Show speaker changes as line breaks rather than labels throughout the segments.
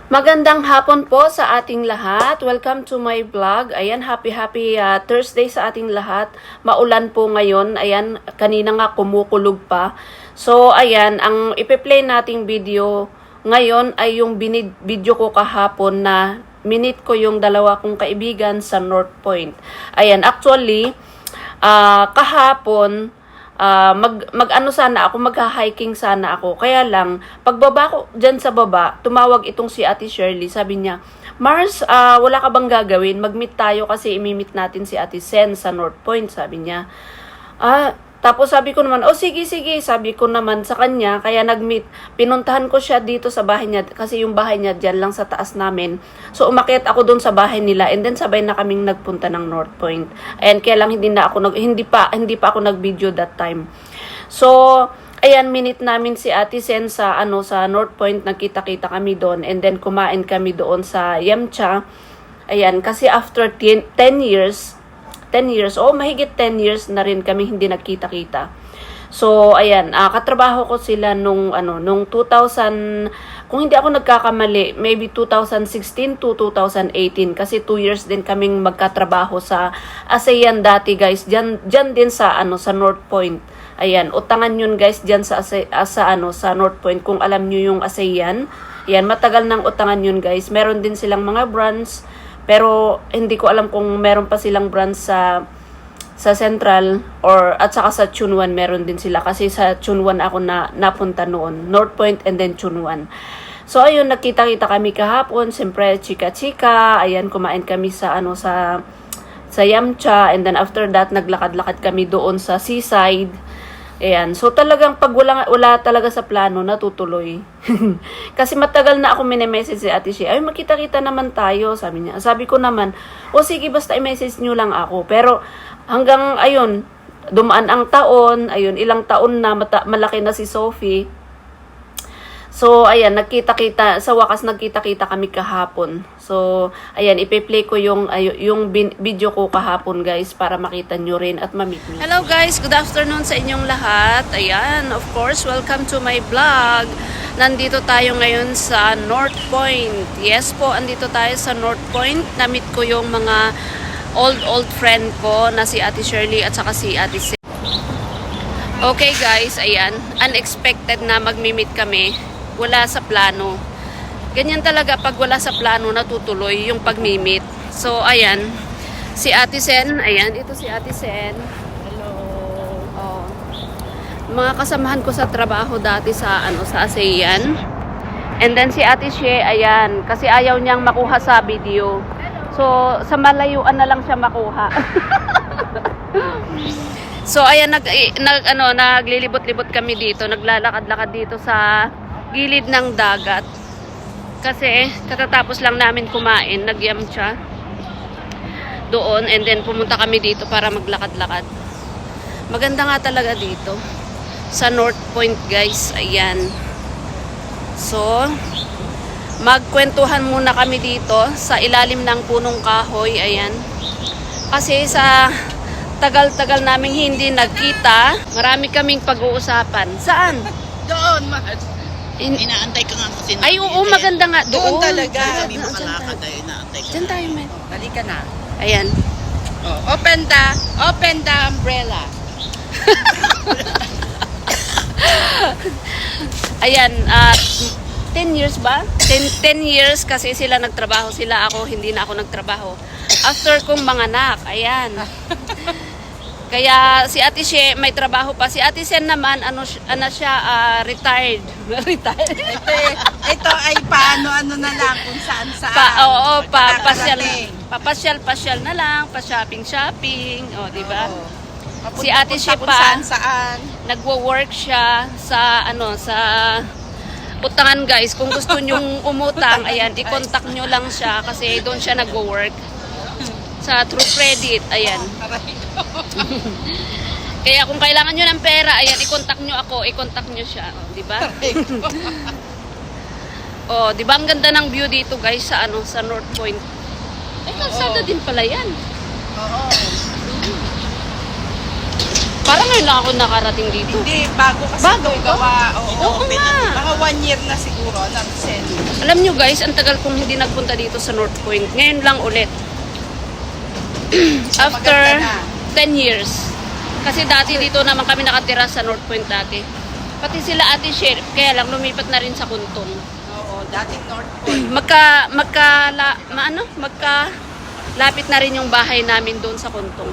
Magandang hapon po sa ating lahat. Welcome to my vlog. Ayan, happy Thursday sa ating lahat. Maulan po ngayon. Ayan, kanina nga kumukulog pa. So, ayan, ang ipe-play nating video ngayon ay yung video ko kahapon na minute ko yung dalawa kong kaibigan sa North Point. Ayan, actually, kahapon, mag-ano sana ako, magha-hiking sana ako. Kaya lang, pagbaba ko dyan sa baba, tumawag itong si Ate Shirley. Sabi niya, Mars, wala ka bang gagawin? Mag-meet tayo kasi imimit natin si Ate Sen sa North Point, sabi niya. Tapos sabi ko naman, sige, sabi ko naman sa kanya, kaya nag-meet. Pinuntahan ko siya dito sa bahay niya, kasi yung bahay niya dyan lang sa taas namin. So umakyat ako doon sa bahay nila, and then sabay na kaming nagpunta ng North Point. And kaya lang hindi pa ako nag-video that time. So, ayan, minute namin si Ate Sen sa North Point, nagkita-kita kami doon, and then kumain kami doon sa Yamcha. Ayan, kasi after 10 years, mahigit 10 years na rin kami hindi nagkita-kita. So, ayan, katrabaho ko sila nung 2000, kung hindi ako nagkakamali, maybe 2016 to 2018, kasi 2 years din kaming magkatrabaho sa ASEAN dati, guys. Diyan din sa North Point. Ayan, utangan yun, guys, diyan sa North Point, kung alam niyo yung ASEAN. Ayan, matagal nang utangan yun, guys. Meron din silang mga brands. Pero hindi ko alam kung meron pa silang branch sa Central at saka sa Chunwan meron din sila, kasi sa Chunwan ako napunta noon, North Point and then Chunwan. So ayun, nakita-kita kami kahapon, siyempre chika-chika, ayan, kumain kami sa Yamcha, and then after that naglakad-lakad kami doon sa seaside. Ayan. So talagang pag wala talaga sa plano, natutuloy. Kasi matagal na ako mini-message si Ate Shea, ay makita-kita naman tayo, sabi niya. Sabi ko naman, sige, basta i-message niyo lang ako. Pero hanggang ayun, dumaan ang taon, ayun, ilang taon na malaki na si Sophie. So, ayan, sa wakas nagkita-kita kami kahapon. So, ayan, ipe-play ko yung video ko kahapon, guys, para makita nyo rin at ma-meet nyo. Hello, guys. Good afternoon sa inyong lahat. Ayan, of course, welcome to my vlog. Nandito tayo ngayon sa North Point. Yes po, andito tayo sa North Point. Na-meet ko yung mga old friend ko na si Ate Shirley at saka si Ate Sen. Okay, guys, ayan, unexpected na magmi-meet kami. Wala sa plano. Ganyan talaga pag wala sa plano, natutuloy yung pagmimit. So, ayan. Si Ate Sen. Ayan, ito si Ate Sen. Hello. Oh. Mga kasamahan ko sa trabaho dati sa ASEAN. And then si Ate Shea, ayan. Kasi ayaw niyang makuha sa video. So, sa malayuan na lang siya makuha. So, ayan, naglilibot-libot kami dito. Naglalakad-lakad dito sa gilid ng dagat. Kasi katatapos lang namin kumain, nag-Yamcha doon, and then pumunta kami dito para maglakad-lakad. Maganda nga talaga dito sa North Point, guys. Ayan. So, magkwentuhan muna kami dito sa ilalim ng punong kahoy. Ayan. Kasi sa tagal-tagal naming hindi nagkita, marami kaming pag-uusapan. Saan?
Doon, inaantay ka nga kasi.
Ay, oo, maganda nga doon.
Doon talaga. Kami makalakad ay inaantay ka.
Diyan tayo, man.
Dali ka na.
Ayan.
Oh, open the umbrella.
Ayan, 10 years ba? 10 years kasi sila nagtrabaho sila, ako hindi na ako nagtrabaho. After kong manganak, ayan. Kaya si Ate Shea may trabaho pa. Si Ate Sen naman, retired. Retired.
Ito ay paano na lang kung saan.
Papasyal na lang, pa-shopping. O, di ba? Si Ate Shea
pa,
saan. Nagwo-work siya sa utangan, guys. Kung gusto nyong umutang, ayan, i-contact nyo lang siya kasi doon siya nagwo-work. Sa True Credit, ayan. Kaya kung kailangan nyo ng pera, ayan, i-contact nyo ako, i-contact nyo siya, di ba? Oh, di ba ang ganda ng view dito, guys, sa North Point. Kalsada din pala yan.
Oo.
Parang ngayon lang ako nakarating dito.
Hindi, bago kasi
Bago
ito
ito?
gawa.
Oo nga.
Mga 1 year na siguro, nag-sell.
Alam nyo guys, ang tagal kong hindi nagpunta dito sa North Point. Ngayon lang ulit. After
maganda na.
10 years. Kasi dati dito naman kami nakatira sa North Point dati. Pati sila Ate Sheriff, kaya lang lumipat na rin sa Kuntong.
Oo, dating North Point.
Lapit na rin yung bahay namin doon sa Kuntong.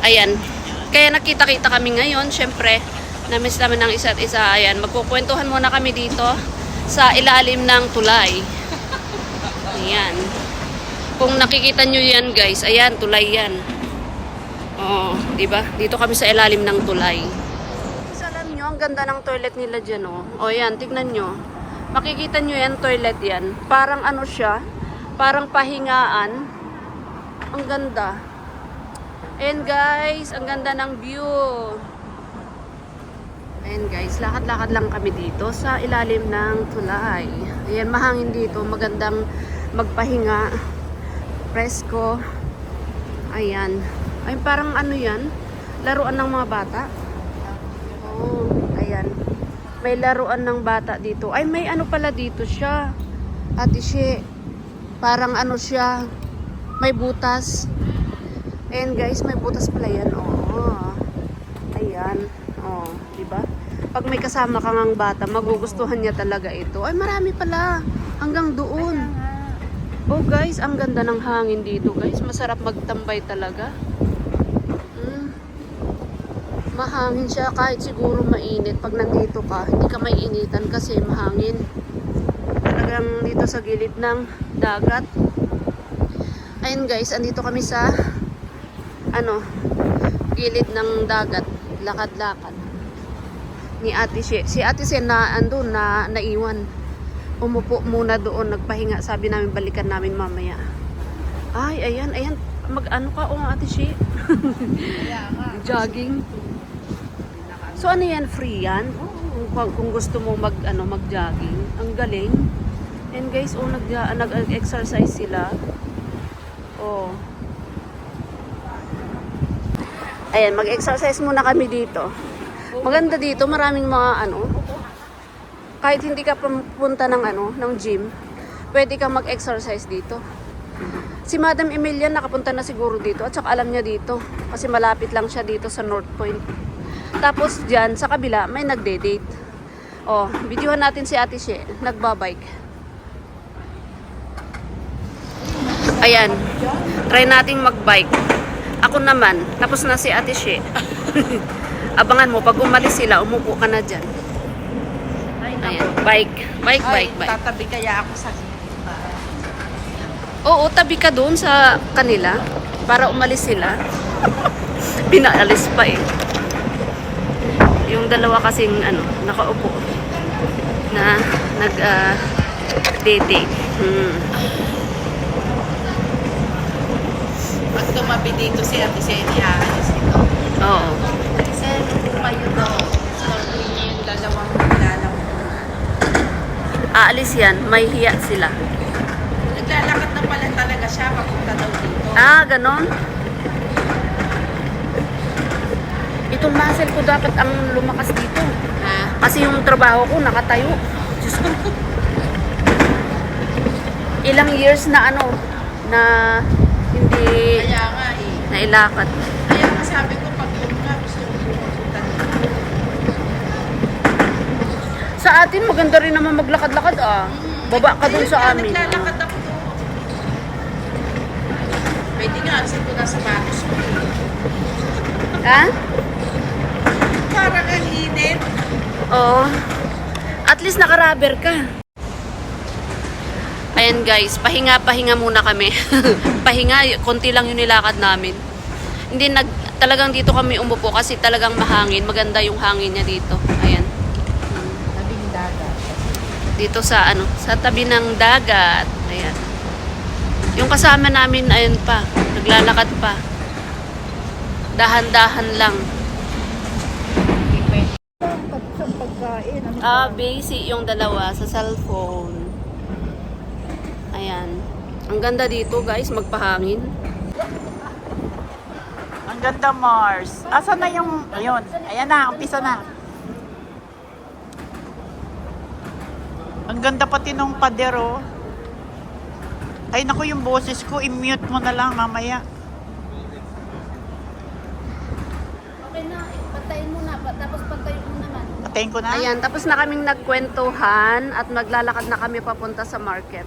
Ayan. Kaya nakita-kita kami ngayon, syempre. Namiss namin ng isa't isa. Ayan, magkukwentuhan muna kami dito sa ilalim ng tulay. Ayan. Kung nakikita nyo yan guys, ayan, tulay yan. Oo, di ba? Dito kami sa ilalim ng tulay. Alam nyo, ang ganda ng toilet nila dyan, oh. O yan, tignan nyo. Makikita nyo yan, toilet yan. Parang ano siya, parang pahingaan. Ang ganda. Ayan guys, ang ganda ng view. Ayan guys, lakad-lakad lang kami dito sa ilalim ng tulay. Ayan, mahangin dito, magandang magpahinga. Presko. Ayan. Ay, parang ano yan? Laruan ng mga bata. Oh, ayan. May laruan ng bata dito. Ay, may ano pala dito siya. Ate She. Parang ano siya. May butas. Ayan guys, may butas pala yan. Oh. Ayan. Oh, di ba? Pag may kasama kang ang bata, magugustuhan niya talaga ito. Ay, marami pala. Hanggang doon. Oh guys, ang ganda ng hangin dito guys. Masarap magtambay talaga. Mahangin siya kahit siguro mainit. Pag nandito ka, hindi ka maiinitan kasi mahangin. Talagang dito sa gilid ng dagat. Ayun guys, andito kami sa gilid ng dagat. Lakad-lakad. Ni Ate She. Si Ate She na andun na naiwan. Umupo muna doon, nagpahinga. Sabi namin balikan namin mamaya. Ay, ayan. Mag-ano ka o Ate She? Jogging. So ano yan, free yan? Kung gusto mo mag-jogging. Ang galing. And guys, nag-exercise sila. Oh. Ayan, mag-exercise muna kami dito. Maganda dito, maraming mga kahit hindi ka pumunta ng gym, pwede kang mag-exercise dito. Si Madam Emilia nakapunta na siguro dito at saka alam niya dito kasi malapit lang siya dito sa North Point. Tapos dyan sa kabila may nagde-date. Oh, videohan natin si Ate She, nagbabike. Ayan, try nating magbike. Ako naman, tapos na si Ate She. Abangan mo, pag umalis sila, umupo ka na dyan. Ayan, bike.
Tatabi kaya ako sa
Oo, tabi ka doon sa kanila para umalis sila. Pinaalis pa eh. Yung dalawa kasing nakaupo na nag-date.
Pag tumabi dito si Ate Seni, aalis ito.
Oo.
Kasi tumayo daw. Sabi niya yung dalawang kilala ko.
Aalis yan, may hiya sila.
Naglalakad na pala talaga siya papunta daw dito.
Ah, ganon. Itong muscle ko dapat ang lumakas dito. Kasi yung trabaho ko nakatayo. Diyos ko. Ilang years na na hindi
Kaya nga eh.
nailakad.
Kaya nga sabi ko pag yun nga gusto ko pumunta dito.
Sa atin maganda rin naman maglakad-lakad ah. Baba ka dun sa amin.
Naglalakad ako doon. Pwede nga, alisin ko na sa batos ko.
Ha?
Parang ang init.
Oo. At least naka-rubber ka. Ayan guys, pahinga muna kami. Pahinga, konti lang yung nilakad namin. Hindi talagang dito kami umupo kasi talagang mahangin. Maganda yung hangin niya dito. Ayan.
Tabing dagat.
Dito sa sa tabi ng dagat. Ayan. Yung kasama namin ayun pa, naglalakad pa. Dahan-dahan lang. Busy yung dalawa sa cellphone. Ayan. Ang ganda dito, guys, magpahangin.
Ang
ganda, Mars. Asa na yung... Ayun. Ayan na, umpisa na. Ang ganda pati nung pader, oh. Ay, naku, yung boses ko, i-mute mo na lang mamaya.
Okay na, patayin mo na, tapos patayin mo naman.
Patayin ko na.
Ayan, tapos na kaming nagkwentuhan at maglalakad na kami papunta sa market.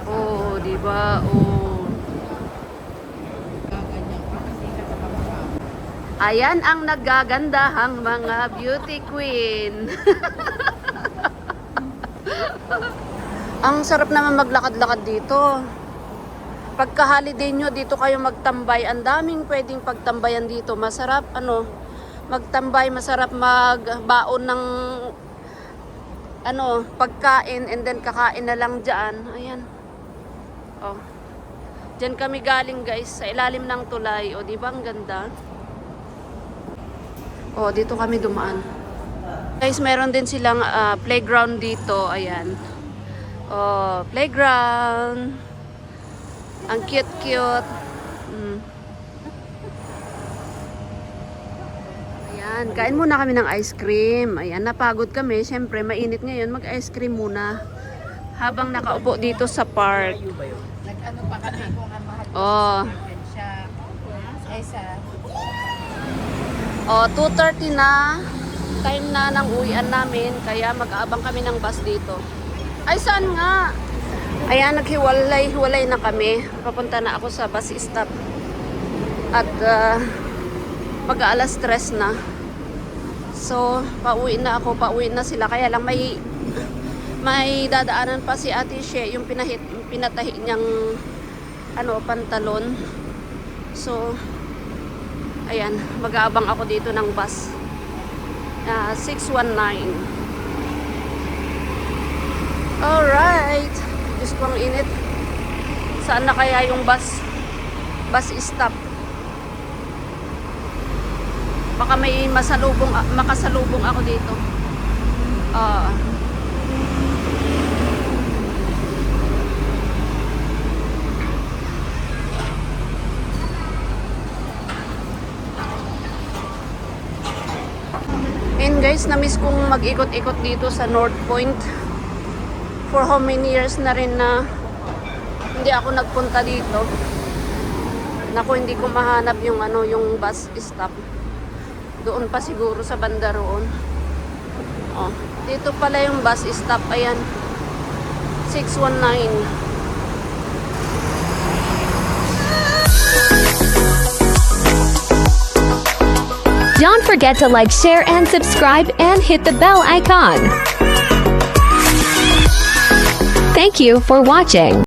Oh, di ba? Oh. Ayan ang naggagandahang mga beauty queen. Ang sarap naman maglakad-lakad dito. Pagka-holiday nyo, dito kayo magtambay. Ang daming pwedeng pagtambayan dito. Masarap, magtambay. Masarap magbaon ng, pagkain. And then, kakain na lang dyan. Ayan. Oh. Diyan kami galing, guys. Sa ilalim ng tulay. O, di ba ang ganda? O, dito kami dumaan. Guys, meron din silang playground dito. Ayan. Oh, playground. Ang cute-cute. Ayan, kain muna kami ng ice cream. Ayan, napagod kami. Siyempre, mainit ngayon. Mag-ice cream muna. Habang nakaupo dito sa park.
Nag-ano pa kami kung ang mahal
Oh.
siya. Ay, sa...
Oh, 2:30 na. Time na ng uwian namin. Kaya mag-aabang kami ng bus dito. Ay, saan nga? Ayan, naghiwalay-hiwalay na kami. Papunta na ako sa bus stop. At mag-aalas 3 na. So, pauwi na ako. Pauwi na sila. Kaya lang may dadaanan pa si Ate She. Yung pinatahi niyang pantalon. So, ayan. Mag-aabang ako dito ng bus. 619. Alright. Diyos ko, ang init. Saan na kaya yung bus stop? Baka may makasalubong ako dito. And guys, na-miss kong mag-ikot-ikot dito sa North Point. For how many years na rin na hindi ako nagpunta dito. Naku, hindi ko mahanap yung yung bus stop. Doon pa siguro sa banda roon. Oh, dito pala yung bus stop. Ayan. 619.
Don't forget to like, share, and subscribe, and hit the bell icon. Thank you for watching.